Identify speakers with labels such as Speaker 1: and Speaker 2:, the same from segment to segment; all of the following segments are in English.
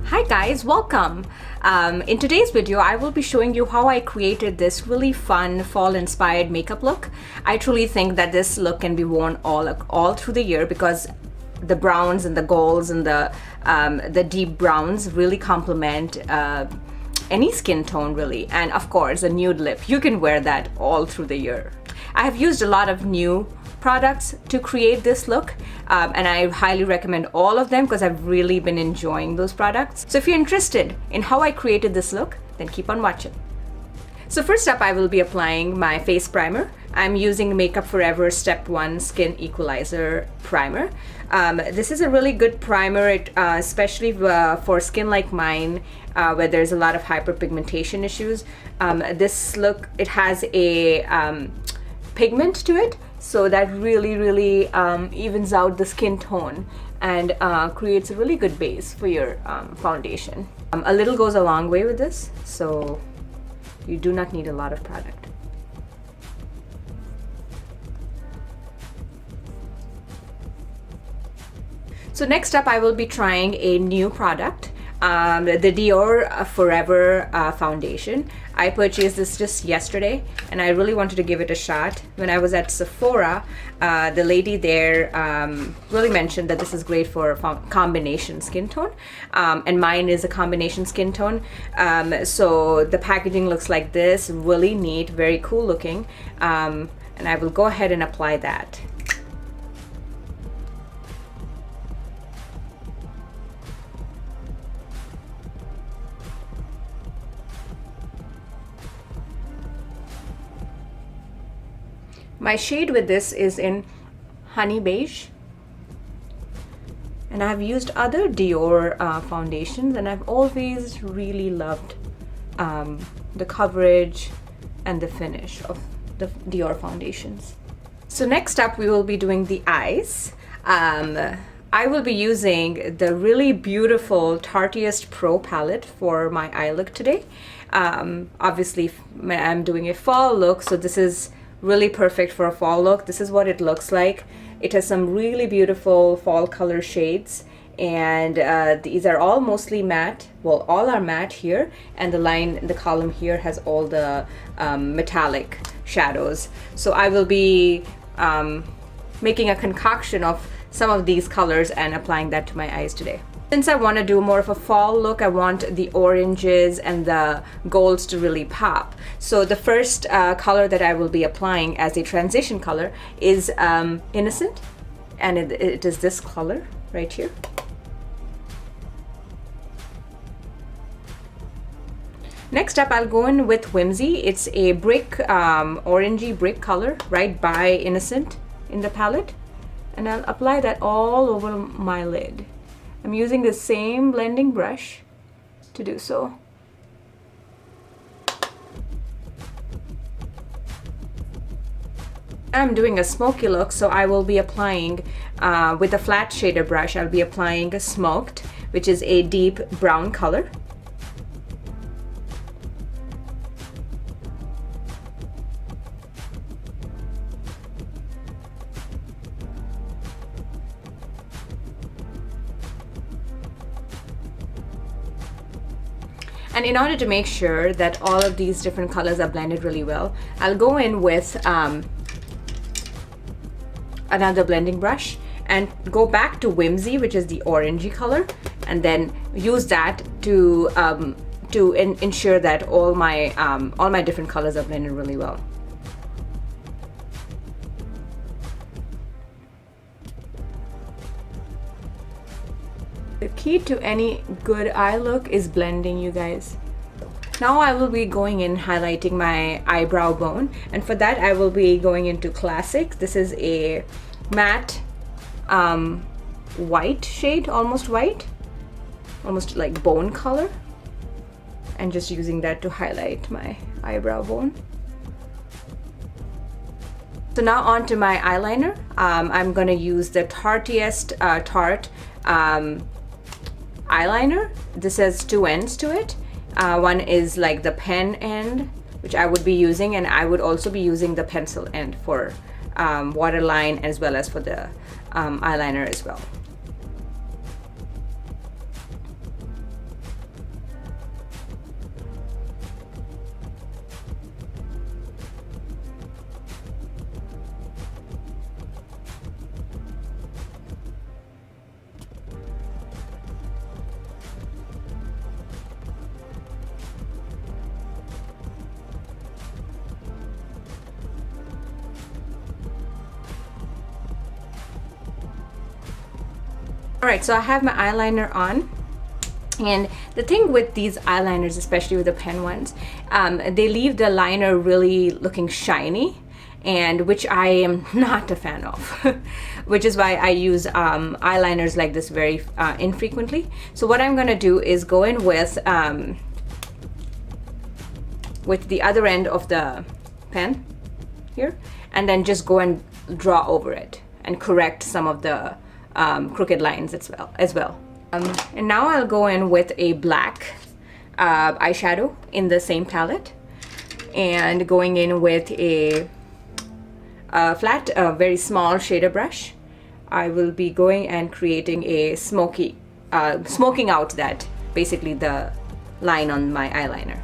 Speaker 1: Hi guys, welcome! In today's video, I will be showing you how I created this really fun fall-inspired makeup look. I truly think that this look can be worn all through the year because the browns and the golds and the deep browns really complement any skin tone really. And of course, a nude lip. You can wear that all through the year. I have used a lot of new products to create this look and I highly recommend all of them because I've really been enjoying those products. So if you're interested in how I created this look, then keep on watching. So first up, I will be applying my face primer. I'm using Makeup Forever Step 1 Skin Equalizer Primer. This is a really good primer, especially for skin like mine, where there's a lot of hyperpigmentation issues. This look, it has a pigment to it, so that really evens out the skin tone and creates a really good base for your foundation. A little goes a long way with this, so you do not need a lot of product. So next up, I will be trying a new product, the Dior Forever foundation. I purchased this just yesterday and I really wanted to give it a shot. When I was at Sephora, the lady there really mentioned that this is great for combination skin tone, and mine is a combination skin tone. So the packaging looks like this, really neat, very cool looking, and I will go ahead and apply that. My shade with this is in Honey Beige, and I've used other Dior foundations and I've always really loved the coverage and the finish of the Dior foundations. So next up, we will be doing the eyes. I will be using the really beautiful Tartiest Pro palette for my eye look today. Obviously, I'm doing a fall look, so this is really perfect for a fall look. This is what it looks like. It has some really beautiful fall color shades, and these are all mostly matte. Well, all are matte here, and the column here has all the metallic shadows. So I will be making a concoction of some of these colors and applying that to my eyes today. Since I want to do more of a fall look, I want the oranges and the golds to really pop. So the first color that I will be applying as a transition color is Innocent, and it is this color right here. Next up, I'll go in with Whimsy. It's a brick, orangey brick color right by Innocent in the palette, and I'll apply that all over my lid. I'm using the same blending brush to do so. I'm doing a smoky look, so I will be applying with a flat shader brush. I'll be applying Smoked, which is a deep brown color. And in order to make sure that all of these different colors are blended really well, I'll go in with another blending brush and go back to Whimsy, which is the orangey color, and then use that to ensure that all my different colors are blended really well. The key to any good eye look is blending, you guys. Now I will be going in highlighting my eyebrow bone, and for that I will be going into Classic. This is a matte white shade, almost white, almost like bone color, and just using that to highlight my eyebrow bone. So now on to my eyeliner. I'm gonna use the Tartiest Tarte eyeliner. This has two ends to it. One is like the pen end, which I would be using, and I would also be using the pencil end for waterline as well as for the eyeliner as well. Alright, so I have my eyeliner on, and the thing with these eyeliners, especially with the pen ones, they leave the liner really looking shiny, and which I am not a fan of, which is why I use eyeliners like this very infrequently. So what I'm gonna do is go in with the other end of the pen here, and then just go and draw over it and correct some of the crooked lines as well. And now I'll go in with a black eyeshadow in the same palette, and going in with a flat, very small shader brush. I will be going and creating a smoking out that, basically the line on my eyeliner.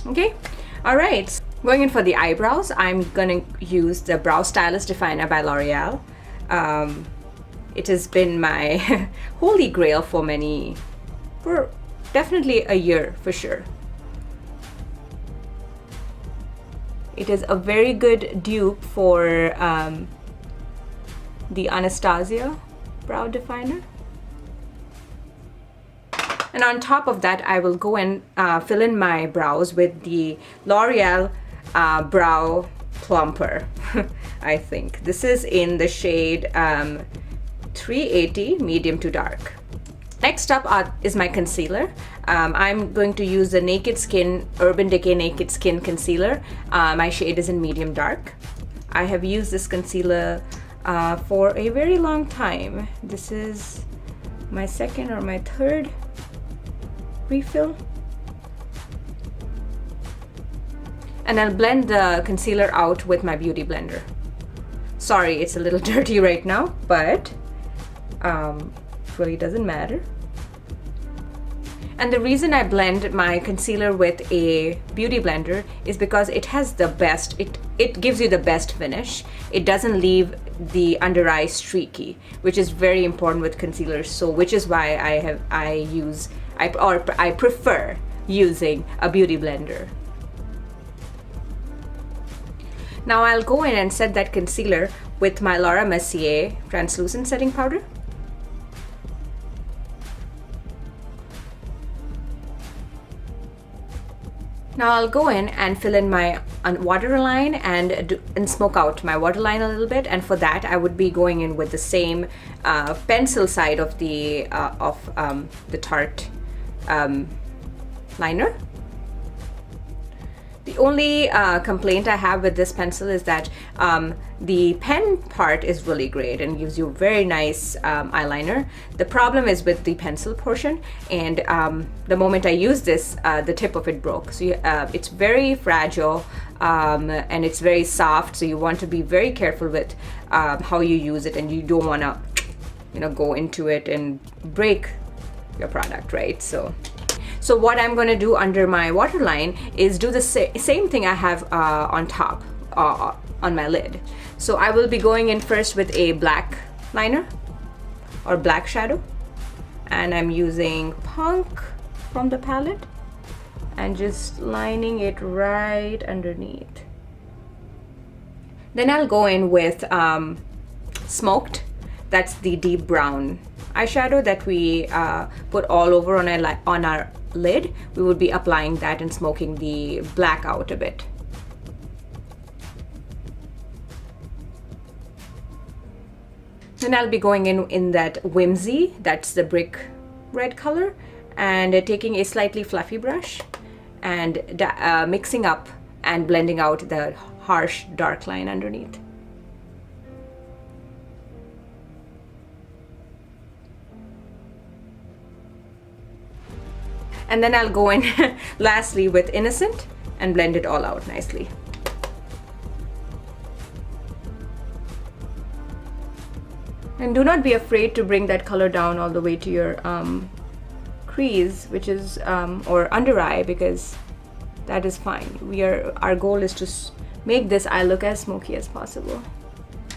Speaker 1: Okay, all right. Going in for the eyebrows, I'm gonna use the Brow Stylist Definer by Loreal. It has been my holy grail for definitely a year for sure. It is a very good dupe for the Anastasia brow definer. And on top of that, I will go and fill in my brows with the Loreal Brow Plumper. I think this is in the shade 380 medium to dark. Next up is my concealer. I'm going to use the Naked Skin Urban Decay Naked Skin Concealer. My shade is in medium dark. I have used this concealer for a very long time. This is my second or my third refill. And I'll blend the concealer out with my beauty blender. Sorry, it's a little dirty right now, but really doesn't matter. And the reason I blend my concealer with a beauty blender is because it has the best, it gives you the best finish. It doesn't leave the under eye streaky, which is very important with concealers. So which is why I prefer using a beauty blender. Now I'll go in and set that concealer with my Laura Mercier translucent setting powder. Now I'll go in and fill in my waterline and smoke out my waterline a little bit, and for that I would be going in with the same pencil side of the Tarte liner. The only complaint I have with this pencil is that the pen part is really great and gives you a very nice eyeliner. The problem is with the pencil portion, and the moment I use this, the tip of it broke. So it's very fragile and it's very soft, so you want to be very careful with how you use it, and you don't want to, go into it and break your product, right? So what I'm going to do under my waterline is do the same thing I have on top, on my lid. So I will be going in first with a black liner or black shadow, and I'm using Punk from the palette and just lining it right underneath. Then I'll go in with Smoked. That's the deep brown eyeshadow that we put all over on our lid. We will be applying that and smoking the black out a bit. Then I'll be going in that Whimsy, that's the brick red color, and taking a slightly fluffy brush and mixing up and blending out the harsh dark line underneath. And then I'll go in lastly with Innocent and blend it all out nicely. And do not be afraid to bring that color down all the way to your crease, which is or under eye, because that is fine. Our goal is to make this eye look as smoky as possible.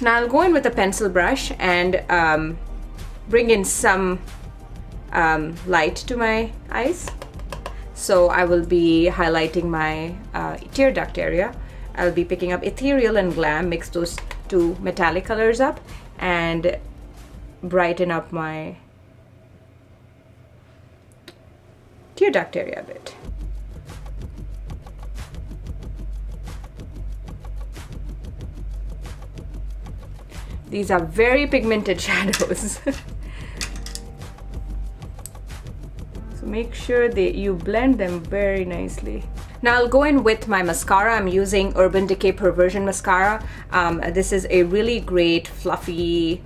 Speaker 1: Now I'll go in with a pencil brush and bring in some light to my eyes. So I will be highlighting my tear duct area. I'll be picking up Ethereal and Glam, mix those two metallic colors up, and brighten up my tear duct area a bit. These are very pigmented shadows. So make sure that you blend them very nicely. Now I'll go in with my mascara. I'm using Urban Decay Perversion mascara. This is a really great fluffy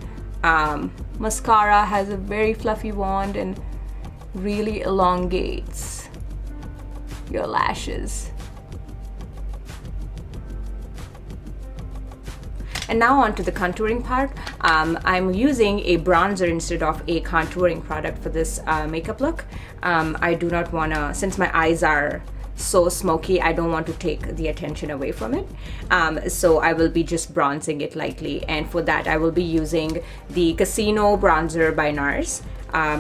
Speaker 1: mascara, has a very fluffy wand and really elongates your lashes. And now on to the contouring part. I'm using a bronzer instead of a contouring product for this makeup look. I do not want to, since my eyes are so smoky, I don't want to take the attention away from it. So I will be just bronzing it lightly, and for that I will be using the Casino bronzer by Nars.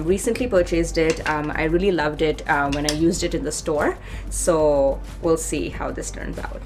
Speaker 1: Recently purchased it. I really loved it when I used it in the store, so we'll see how this turns out.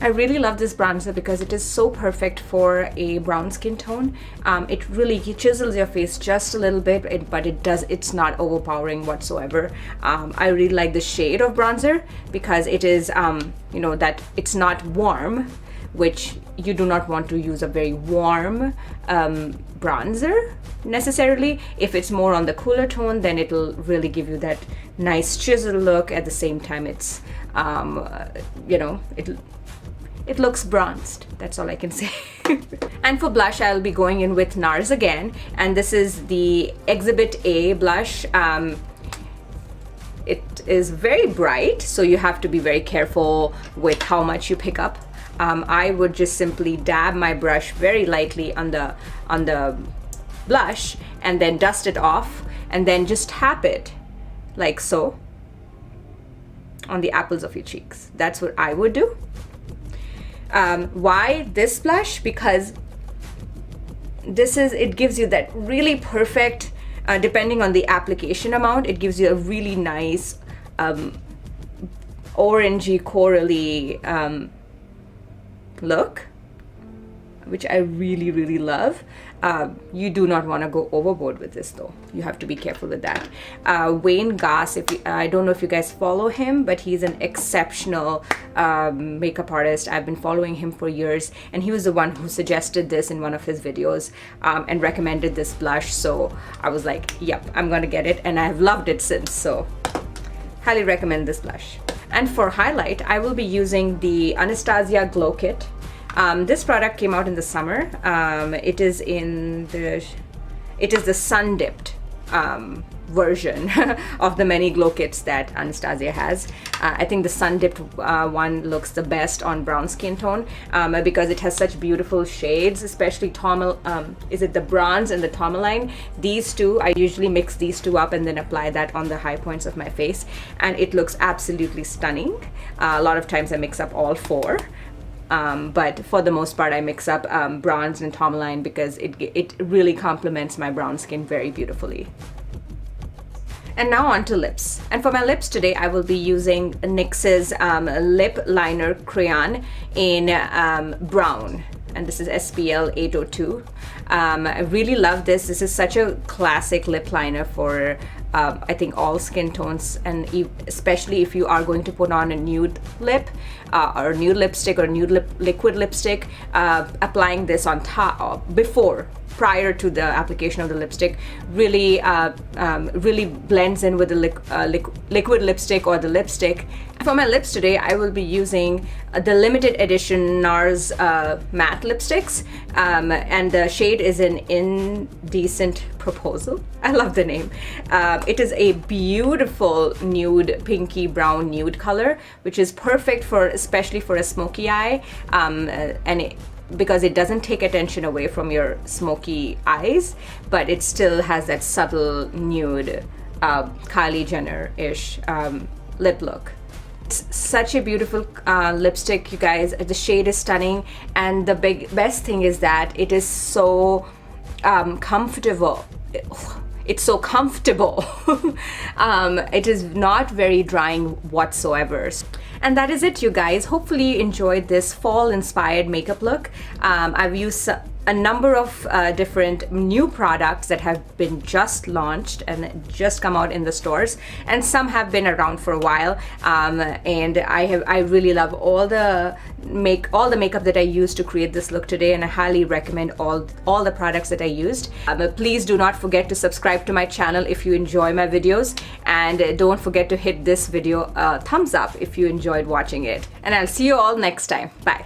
Speaker 1: I really love this bronzer because it is so perfect for a brown skin tone. It really chisels your face just a little bit, but it's not overpowering whatsoever. I really like the shade of bronzer because it is, you know, that it's not warm, which you do not want to use a very warm bronzer necessarily. If it's more on the cooler tone, then it'll really give you that nice chisel look. At the same time, it's, you know, it looks bronzed. That's all I can say. And for blush, I'll be going in with Nars again, and this is the Exhibit A blush. It is very bright, so you have to be very careful with how much you pick up. I would just simply dab my brush very lightly on the blush and then dust it off, and then just tap it like so on the apples of your cheeks. That's what I would do. Why this blush? Because it gives you that really perfect, depending on the application amount, it gives you a really nice orangey, corally look, which I really love. You do not want to go overboard with this though. You have to be careful with that. Wayne Goss, I don't know if you guys follow him, but he's an exceptional makeup artist. I've been following him for years, and he was the one who suggested this in one of his videos and recommended this blush. So I was like, yep, I'm gonna get it, and I've loved it since. So highly recommend this blush. And for highlight, I will be using the Anastasia Glow Kit. This product came out in the summer. It is the sun dipped version of the many glow kits that Anastasia has. I think the sun dipped one looks the best on brown skin tone because it has such beautiful shades, especially is it the bronze and the tourmaline? These two, I usually mix these two up and then apply that on the high points of my face, and it looks absolutely stunning. A lot of times I mix up all four. But for the most part, I mix up bronze and tourmaline because it really complements my brown skin very beautifully. And now on to lips. And for my lips today, I will be using NYX's Lip Liner Crayon in brown. and this is SPL 802. I really love this. This is such a classic lip liner for I think all skin tones, and especially if you are going to put on a nude lip or a nude lipstick or nude liquid lipstick, applying this on top prior to the application of the lipstick really really blends in with the liquid lipstick or the lipstick. For my lips today, I will be using the limited edition Nars matte lipsticks, and the shade is an Indecent Proposal. I love the name. It is a beautiful nude, pinky brown nude color, which is perfect for, especially for a smoky eye, because it doesn't take attention away from your smoky eyes, but it still has that subtle nude, Kylie Jenner-ish lip look. It's such a beautiful lipstick, you guys. The shade is stunning, and the best thing is that it is so comfortable. It's so comfortable. It is not very drying whatsoever. And that is it, you guys. Hopefully you enjoyed this fall inspired makeup look. I've used a number of different new products that have been just launched and just come out in the stores, and some have been around for a while, and I really love all the makeup that I used to create this look today, and I highly recommend all the products that I used. Please do not forget to subscribe to my channel if you enjoy my videos, and don't forget to hit this video a thumbs up if you enjoyed watching it, and I'll see you all next time. Bye.